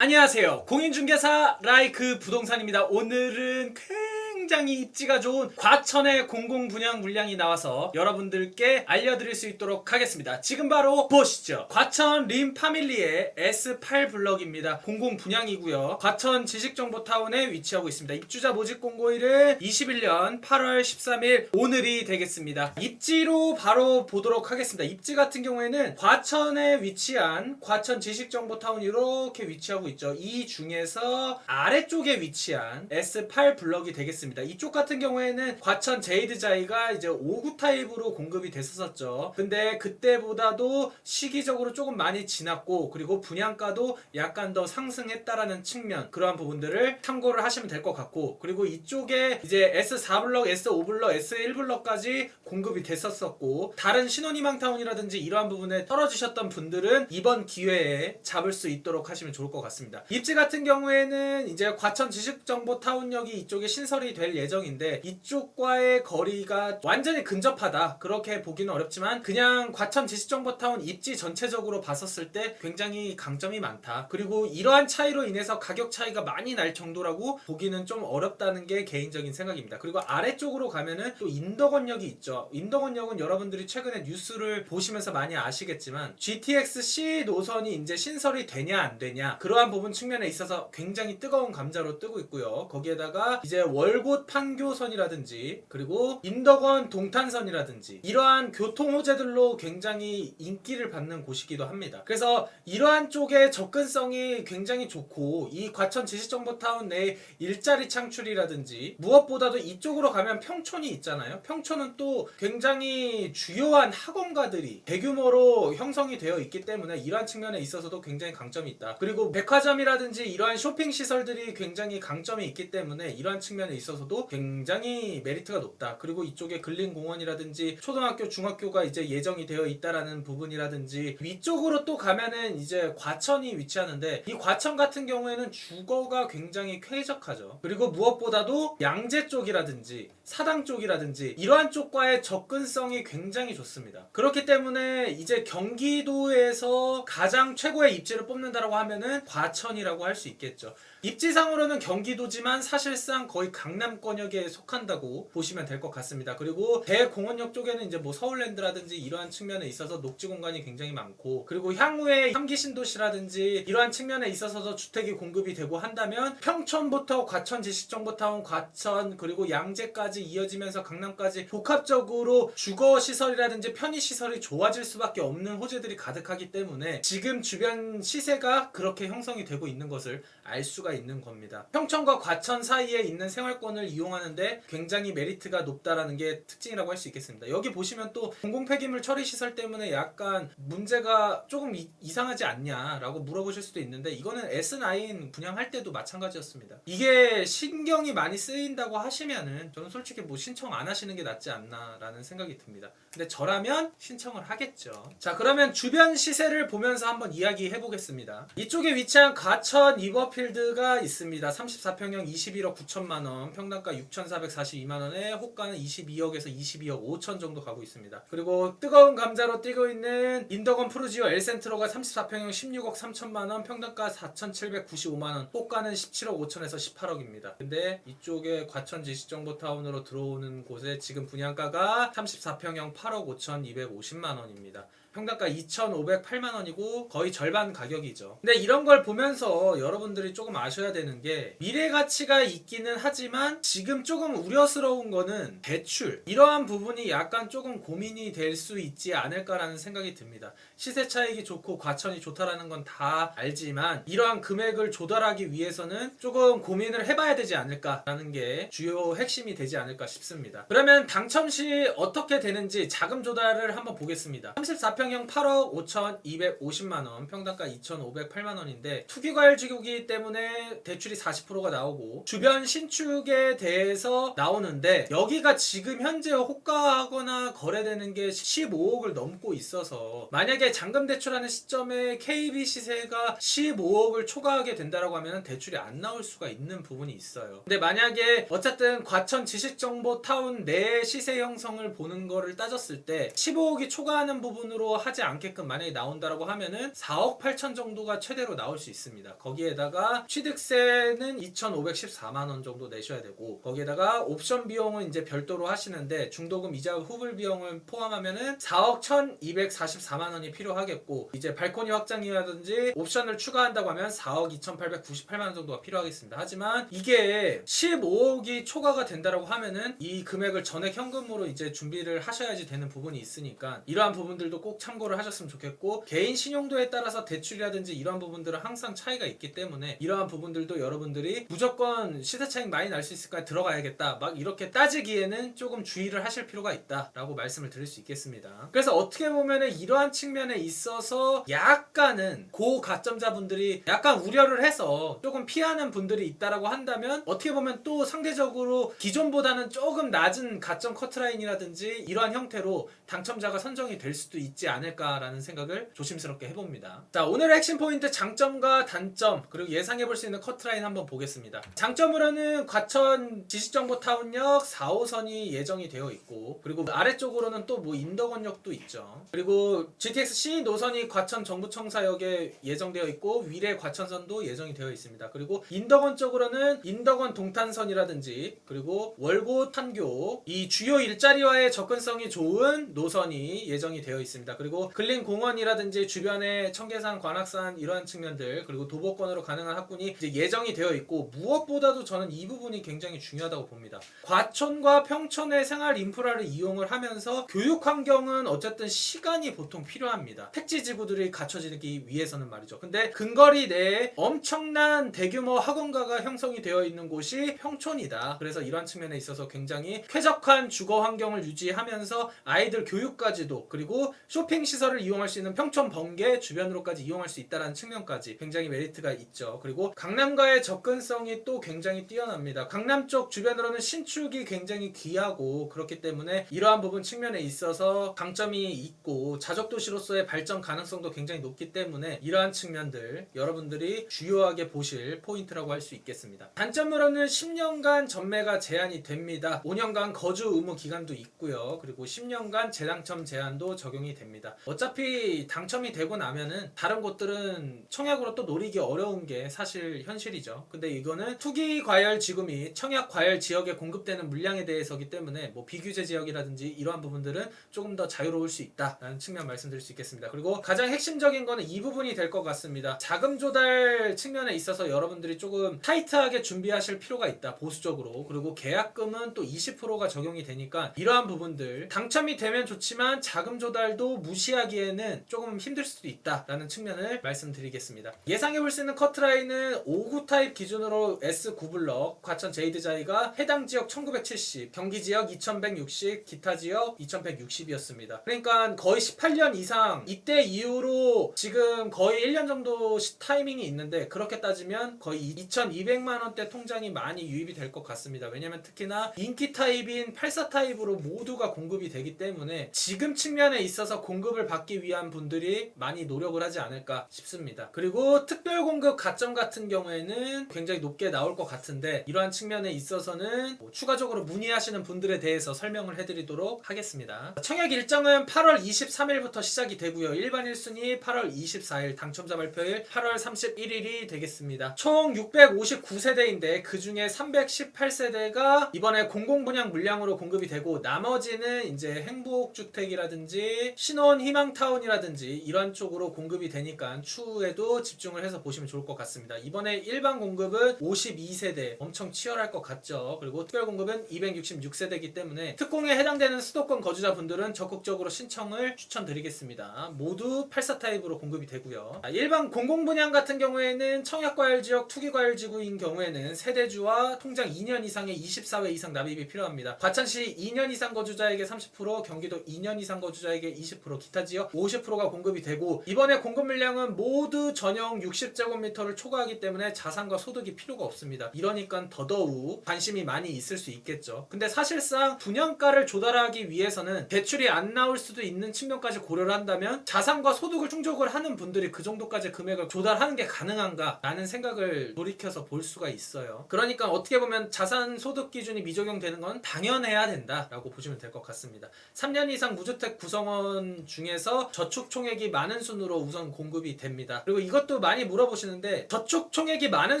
안녕하세요. 공인중개사 라이크 부동산입니다. 오늘은 굉장히 입지가 좋은 과천의 공공분양 물량이 나와서 여러분들께 알려드릴 수 있도록 하겠습니다. 지금 바로 보시죠. 과천 림파밀리의 S8 블럭입니다. 공공분양이고요. 과천 지식정보타운에 위치하고 있습니다. 입주자 모집 공고일은 21년 8월 13일 오늘이 되겠습니다. 입지로 바로 보도록 하겠습니다. 입지 같은 경우에는 과천에 위치한 과천 지식정보타운 이렇게 위치하고 있죠. 이 중에서 아래쪽에 위치한 S8 블럭이 되겠습니다. 이쪽 같은 경우에는 과천 제이드자이가 이제 5구 타입으로 공급이 됐었죠. 근데 그때보다도 시기적으로 조금 많이 지났고, 그리고 분양가도 약간 더 상승했다라는 측면, 그러한 부분들을 참고를 하시면 될 것 같고, 그리고 이쪽에 이제 S4 블럭, S5 블럭, S1 블럭까지 공급이 됐었었고, 다른 신혼희망타운이라든지 이러한 부분에 떨어지셨던 분들은 이번 기회에 잡을 수 있도록 하시면 좋을 것 같습니다. 입지 같은 경우에는 이제 과천 지식정보타운역이 이쪽에 신설이 될 예정인데, 이쪽과의 거리가 완전히 근접하다 그렇게 보기는 어렵지만, 그냥 과천 지식정보타운 입지 전체적으로 봤었을 때 굉장히 강점이 많다. 그리고 이러한 차이로 인해서 가격 차이가 많이 날 정도라고 보기는 좀 어렵다는 게 개인적인 생각입니다. 그리고 아래쪽으로 가면은 또 인덕원역이 있죠. 인덕원역은 여러분들이 최근에 뉴스를 보시면서 많이 아시겠지만, GTX-C 노선이 이제 신설이 되냐 안 되냐, 그러한 부분 측면에 있어서 굉장히 뜨거운 감자로 뜨고 있고요. 거기에다가 이제 월곶 판교선이라든지, 그리고 인덕원 동탄선이라든지 이러한 교통 호재들로 굉장히 인기를 받는 곳이기도 합니다. 그래서 이러한 쪽의 접근성이 굉장히 좋고, 이 과천 지식정보타운 내 일자리 창출이라든지, 무엇보다도 이쪽으로 가면 평촌이 있잖아요. 평촌은 또 굉장히 주요한 학원가들이 대규모로 형성이 되어 있기 때문에 이러한 측면에 있어서도 굉장히 강점이 있다. 그리고 백화점이라든지 이러한 쇼핑 시설들이 굉장히 강점이 있기 때문에 이러한 측면에 있어서도 굉장히 메리트가 높다. 그리고 이쪽에 근린공원이라든지 초등학교, 중학교가 이제 예정이 되어 있다라는 부분이라든지, 위쪽으로 또 가면은 이제 과천이 위치하는데, 이 과천 같은 경우에는 주거가 굉장히 쾌적하죠. 그리고 무엇보다도 양재 쪽이라든지 사당 쪽이라든지 이러한 쪽과의 접근성이 굉장히 좋습니다. 그렇기 때문에 이제 경기도에서 가장 최고의 입지를 뽑는다라고 하면은 과천이라고 할 수 있겠죠. 입지상으로는 경기도지만 사실상 거의 강남권역에 속한다고 보시면 될 것 같습니다. 그리고 대공원역 쪽에는 이제 뭐 서울랜드라든지 이러한 측면에 있어서 녹지 공간이 굉장히 많고, 그리고 향후에 3기 신도시라든지 이러한 측면에 있어서도 주택이 공급이 되고 한다면, 평촌부터 과천 지식정보타운, 과천, 그리고 양재까지 이어지면서 강남까지 복합적으로 주거시설이라든지 편의시설이 좋아질 수밖에 없는 호재들이 가득하기 때문에 지금 주변 시세가 그렇게 형성이 되고 있는 것을 알 수가 있는 겁니다. 평촌과 과천 사이에 있는 생활권을 이용하는데 굉장히 메리트가 높다라는 게 특징이라고 할 수 있겠습니다. 여기 보시면 또 공공폐기물 처리 시설 때문에 약간 문제가 조금 이상하지 않냐라고 물어보실 수도 있는데, 이거는 S9 분양할 때도 마찬가지였습니다. 이게 신경이 많이 쓰인다고 하시면은 저는 솔직히 뭐 신청 안 하시는 게 낫지 않나라는 생각이 듭니다. 근데 저라면 신청을 하겠죠. 자, 그러면 주변 시세를 보면서 한번 이야기해 보겠습니다. 이쪽에 위치한 과천 리버필드가 있습니다. 34평형 21억 9천만원, 평당가 6,442만원에 호가는 22억에서 22억 5천 정도 가고 있습니다. 그리고 뜨거운 감자로 뛰고 있는 인덕원 프루지오 엘센트로가 34평형 16억 3천만원, 평당가 4,795만원, 호가는 17억 5천에서 18억입니다. 근데 이쪽에 과천 지식정보타운으로 들어오는 곳에 지금 분양가가 34평형 8억 5,250만원입니다. 평당가 2,508만원이고 거의 절반 가격이죠. 근데 이런 걸 보면서 여러분들이 조금 아셔야 되는 게, 미래 가치가 있기는 하지만 지금 조금 우려스러운 거는 대출, 이러한 부분이 약간 조금 고민이 될 수 있지 않을까라는 생각이 듭니다. 시세 차익이 좋고 과천이 좋다라는 건 다 알지만, 이러한 금액을 조달하기 위해서는 조금 고민을 해봐야 되지 않을까라는 게 주요 핵심이 되지 않을까 싶습니다. 그러면 당첨 시 어떻게 되는지 자금 조달을 한번 보겠습니다. 34평형 8억 5,250만원, 평당가 2,508만원인데 투기과열지구이기 때문에 대출이 40%가 나오고, 주변 신축에 대해서 나오는데, 여기가 지금 현재 호가하거나 거래되는 게 15억을 넘고 있어서, 만약에 잔금 대출하는 시점에 KB 시세가 15억을 초과하게 된다라고 하면 대출이 안 나올 수가 있는 부분이 있어요. 근데 만약에 어쨌든 과천 지식정보타운 내 시세 형성을 보는 거를 따졌을 때 15억이 초과하는 부분으로 하지 않게끔 만약에 나온다라고 하면은 4억 8천 정도가 최대로 나올 수 있습니다. 거기에다가 취득세는 2,514만 원 정도 내셔야 되고, 거기에다가 옵션 비용은 이제 별도로 하시는데 중도금 이자 후불 비용을 포함하면은 4억 1,244만 원이 필요하겠고, 이제 발코니 확장이라든지 옵션을 추가한다고 하면 4억 2,898만 원 정도가 필요하겠습니다. 하지만 이게 15억이 초과가 된다라고 하면은 이 금액을 전액 현금으로 이제 준비를 하셔야지 되는 부분이 있으니까 이러한 부분들도 꼭 참고를 하셨으면 좋겠고, 개인 신용도에 따라서 대출이라든지 이러한 부분들은 항상 차이가 있기 때문에 이러한 부분들도 여러분들이 무조건 시세 차익 많이 날 수 있을까 들어가야겠다 막 이렇게 따지기에는 조금 주의를 하실 필요가 있다라고 말씀을 드릴 수 있겠습니다. 그래서 어떻게 보면은 이러한 측면에 있어서 약간은 고가점자분들이 약간 우려를 해서 조금 피하는 분들이 있다라고 한다면, 어떻게 보면 또 상대적으로 기존보다는 조금 낮은 가점 커트라인이라든지 이러한 형태로 당첨자가 선정이 될 수도 있지 않을까라는 생각을 조심스럽게 해봅니다. 자, 오늘의 핵심 포인트 장점과 단점 그리고 예상해볼 수 있는 커트라인 한번 보겠습니다. 장점으로는 과천 지식정보타운역 4호선이 예정이 되어 있고, 그리고 아래쪽으로는 또 뭐 인덕원역도 있죠. 그리고 GTX-C 노선이 과천 정부청사역에 예정되어 있고 위례 과천선도 예정이 되어 있습니다. 그리고 인덕원 쪽으로는 인덕원 동탄선이라든지 그리고 월고 탄교, 이 주요 일자리와의 접근성이 좋은 노선이 예정이 되어 있습니다. 그리고 근린공원이라든지 주변의 청계산, 관악산 이러한 측면들, 그리고 도보권으로 가능한 학군이 이제 예정이 되어 있고, 무엇보다도 저는 이 부분이 굉장히 중요하다고 봅니다. 과천과 평촌의 생활 인프라를 이용을 하면서 교육 환경은 어쨌든 시간이 보통 필요합니다. 택지 지구들이 갖춰지기 위해서는 말이죠. 근데 근거리 내에 엄청난 대규모 학원가가 형성이 되어 있는 곳이 평촌이다. 그래서 이러한 측면에 있어서 굉장히 쾌적한 주거 환경을 유지하면서 아이들 교육까지도, 그리고 쇼핑 시설을 이용할 수 있는 평촌 번개 주변으로까지 이용할 수 있다는 측면까지 굉장히 메리트가 있죠. 그리고 강남과의 접근성이 또 굉장히 뛰어납니다. 강남 쪽 주변으로는 신축이 굉장히 귀하고, 그렇기 때문에 이러한 부분 측면에 있어서 강점이 있고 자족도시로서의 발전 가능성도 굉장히 높기 때문에 이러한 측면들 여러분들이 주요하게 보실 포인트라고 할 수 있겠습니다. 단점으로는 10년간 전매가 제한이 됩니다. 5년간 거주 의무 기간도 있고요. 그리고 10년간 재당첨 제한도 적용이 됩니다. 어차피 당첨이 되고 나면은 다른 곳들은 청약으로 또 노리기 어려운 게 사실 현실이죠. 근데 이거는 투기 과열 지구 및 청약 과열 지역에 공급되는 물량에 대해서기 때문에 뭐 비규제 지역이라든지 이러한 부분들은 조금 더 자유로울 수 있다라는 측면 말씀드릴 수 있겠습니다. 그리고 가장 핵심적인 거는 이 부분이 될 것 같습니다. 자금 조달 측면에 있어서 여러분들이 조금 타이트하게 준비하실 필요가 있다, 보수적으로. 그리고 계약금은 또 20%가 적용이 되니까 이러한 부분들 당첨이 되면 좋지만 자금 조달도 무시하기에는 조금 힘들 수도 있다라는 측면을 말씀드리겠습니다. 예상해볼 수 있는 커트라인은 5구 타입 기준으로 S9블럭 과천 제이드자이가 해당 지역 1970, 경기 지역 2160, 기타 지역 2160이었습니다. 그러니까 거의 18년 이상, 이때 이후로 지금 거의 1년 정도 타이밍이 있는데, 그렇게 따지면 거의 2200만 원대 통장이 많이 유입이 될 것 같습니다. 왜냐면 특히나 인기 타입인 84 타입으로 모두가 공급이 되기 때문에 지금 측면에 있어서 공급을 받기 위한 분들이 많이 노력을 하지 않을까 싶습니다. 그리고 특별 공급 가점 같은 경우에는 굉장히 높게 나올 것 같은데, 이러한 측면에 있어서는 추가적으로 문의하시는 분들에 대해서 설명을 해드리도록 하겠습니다. 청약 일정은 8월 23일부터 시작이 되고요. 일반 1순위 8월 24일, 당첨자 발표일 8월 31일이 되겠습니다. 총 659세대인데 그 중에 318세대가 이번에 공공분양 물량으로 공급이 되고, 나머지는 이제 행복주택이라든지 신혼 희망타운이라든지 이런 쪽으로 공급이 되니까 추후에도 집중을 해서 보시면 좋을 것 같습니다. 이번에 일반 공급은 52세대, 엄청 치열할 것 같죠. 그리고 특별 공급은 266세대이기 때문에 특공에 해당되는 수도권 거주자분들은 적극적으로 신청을 추천드리겠습니다. 모두 84 타입으로 공급이 되고요. 일반 공공분양 같은 경우에는 청약과열지역, 투기과열지구인 경우에는 세대주와 통장 2년 이상의 24회 이상 납입이 필요합니다. 과천시 2년 이상 거주자에게 30%, 경기도 2년 이상 거주자에게 20%, 기타 지역 50%가 공급이 되고, 이번에 공급 물량은 모두 전용 60제곱미터를 초과하기 때문에 자산과 소득이 필요가 없습니다. 이러니까 더더욱 관심이 많이 있을 수 있겠죠. 근데 사실상 분양가를 조달하기 위해서는 대출이 안 나올 수도 있는 측면까지 고려를 한다면 자산과 소득을 충족을 하는 분들이 그 정도까지 금액을 조달하는 게 가능한가 라는 생각을 돌이켜서 볼 수가 있어요. 그러니까 어떻게 보면 자산 소득 기준이 미적용되는 건 당연해야 된다라고 보시면 될 것 같습니다. 3년 이상 무주택 구성원 순 중에서 저축 총액이 많은 순으로 우선 공급이 됩니다. 그리고 이것도 많이 물어보시는데 저축 총액이 많은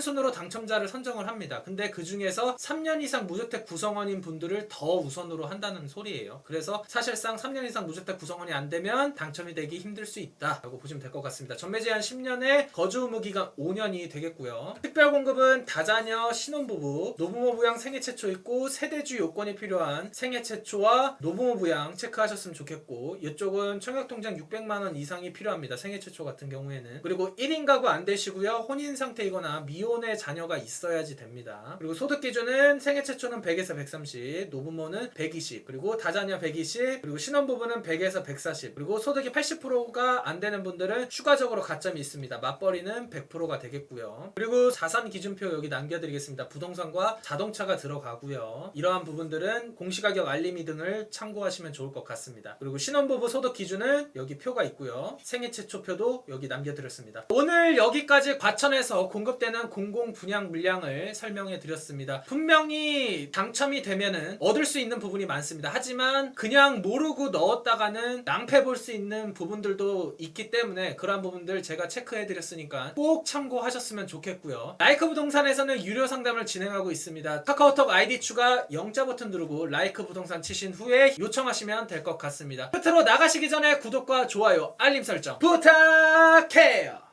순으로 당첨자를 선정을 합니다. 근데 그 중에서 3년 이상 무주택 구성원인 분들을 더 우선으로 한다는 소리예요. 그래서 사실상 3년 이상 무주택 구성원이 안 되면 당첨이 되기 힘들 수 있다라고 보시면 될 것 같습니다. 전매 제한 10년에 거주 의무 기간 5년이 되겠고요. 특별 공급은 다자녀 신혼부부, 노부모 부양 생애 최초 있고 세대주 요건이 필요한 생애 최초와 노부모 부양 체크하셨으면 좋겠고, 이쪽은 청약통장 600만 원 이상이 필요합니다. 생애 최초 같은 경우에는. 그리고 1인 가구 안 되시고요. 혼인 상태이거나 미혼의 자녀가 있어야지 됩니다. 그리고 소득 기준은 생애 최초는 100에서 130, 노부모는 120, 그리고 다자녀 120, 그리고 신혼부부는 100에서 140, 그리고 소득이 80%가 안 되는 분들은 추가적으로 가점이 있습니다. 맞벌이는 100%가 되겠고요. 그리고 자산 기준표 여기 남겨드리겠습니다. 부동산과 자동차가 들어가고요. 이러한 부분들은 공시가격 알림이 등을 참고하시면 좋을 것 같습니다. 그리고 신혼부부 소득 기준은 여기 표가 있고요. 생애 최초 표도 여기 남겨드렸습니다. 오늘 여기까지 과천에서 공급되는 공공 분양 물량을 설명해 드렸습니다. 분명히 당첨이 되면은 얻을 수 있는 부분이 많습니다. 하지만 그냥 모르고 넣었다가는 낭패 볼 수 있는 부분들도 있기 때문에 그러한 부분들 제가 체크해 드렸으니까 꼭 참고하셨으면 좋겠고요. 라이크 부동산에서는 유료 상담을 진행하고 있습니다. 카카오톡 아이디 추가 영자 버튼 누르고 라이크 부동산 치신 후에 요청하시면 될 것 같습니다. 끝으로 나가시기 전에 구독과 좋아요, 알림 설정 부탁해요.